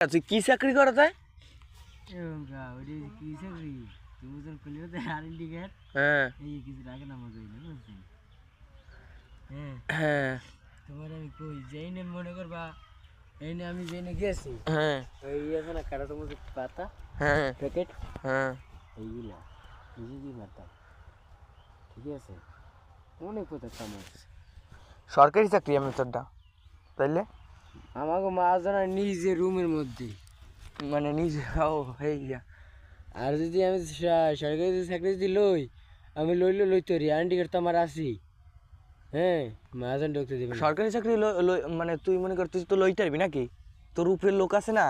তুই কি চাকরি করা যায়? হ্যাঁ তোমার আমি কই যেই নে মনে করবা এই নে আমি যেই নে গেছি হ্যাঁ ওই আছে না কাটা তোমার পাতা হ্যাঁ প্যাকেট হ্যাঁ এইগুলা বুঝে কি মারতাম ঠিক আছে অনেক কথা কামাই সরকারি চাকরি আমি তোরটা তাইলে আমাকে মাছ ধরা নিজে রুমের মধ্যে মানে নিজে ও হয়ে গিয়া আর যদি আমি সরকারি চাকরি যদি লই আমি লইতে পারি আইডেন্টি কার্ড তো আমার আছি হ্যাঁ মাহাজন ঢুকতে দেবে না। সরকারি চাকরি মানে তুই মনে কর তুই তো লইতে পারবি নাকি? তোর উপরের লোক আছে না?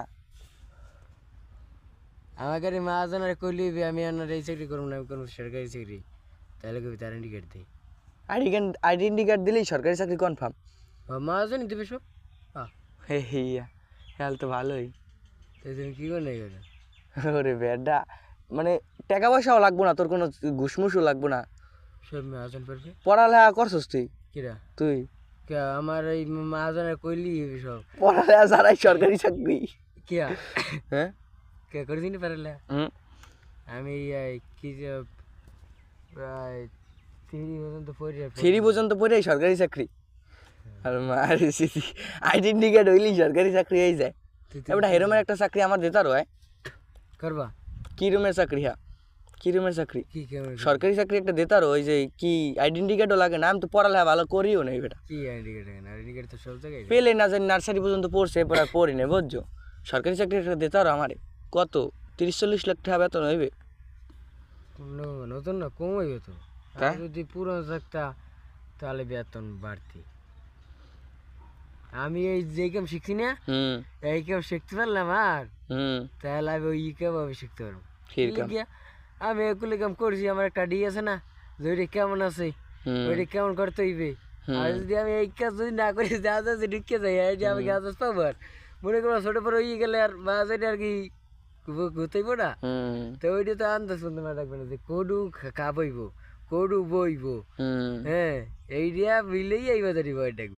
আমাকে আর মাহাজন আর কইলি আমি আর এই চাকরি করবো না আমি কোনো সরকারি চাকরি তাহলে কবি তার আইডেন্টি কার্ড দিই আইডেন্টি কার্ড দিলেই সরকারি চাকরি কনফার্ম। মাহাজনই দেবে সব হে হিয়া তাহলে তো ভালোই। তাই তুমি কী করে নেই গেলে ওরে বেডা মানে টাকা পয়সাও লাগবো না, তোর কোনো ঘুষমুসও লাগবো না, সব মাহাজন পারবে। পড়ালেখা করছস তুই? কিরা তুই কে আমার এই মাহাজনের কইলি সব পড়ালেখা ছাড়াই সরকারি চাকরি? কিয়া হ্যাঁ কে করে দিতে পারলে আমি কি যে প্রায় 3 পর্যন্ত পড়ে সরকারি চাকরি আর মার আইডেন্টি কার্ড হইলেই সরকারি চাকরি হয়ে যায়। এবার হেরোমের একটা চাকরি আমার দিতে আরো করবা কি রুমের চাকরি? হ্যাঁ কি রুমের চাকরি? কি সরকারি চাকরি একটা দিতে আরো ওই যে কি আইডেন্টি কার্ডও লাগে না, আমি তো পড়ালেখা ভালো করিও না বেটা। কি আইডি কার্ড না আইডি কার্ড তো সব জায়গায় পেলে না জানি নার্সারি পর্যন্ত পড়ছে এরপর আর পড়ি না বুঝছো। সরকারি চাকরি একটা দিতে আরো আমারে কত 30-40 লাখ টাকা বেতন হইবে। নতুন না কম হইবে তো যদি পুরনো থাকতা তাহলে বেতন বাড়তি। আমি এই যে কাম শিখছি না এই কাম শিখতে পারলাম আর তাহলে আমি ওই কাম আমি শিখতে পারবো। আমি এগুলি কাম করছি আমার একটা ডি আছে না যে ওইটা কেমন আছে ওইটা কেমন করতে হইবে। আর যদি আমি এই কাজ যদি না করি গাছ আছে ঢুকে যাই এই যে আমি গাছ পাবো আর মনে করো ছোট পরে হয়ে গেলে আর মাছ এটা আর কি ঘুরতেইব না তো ওইটা তো আন্দাজ শুনতে না রাখবে না যে কডু খাবইব কডু বইব হ্যাঁ এইটা মিলেই এই বাজারি বই ডাকবে।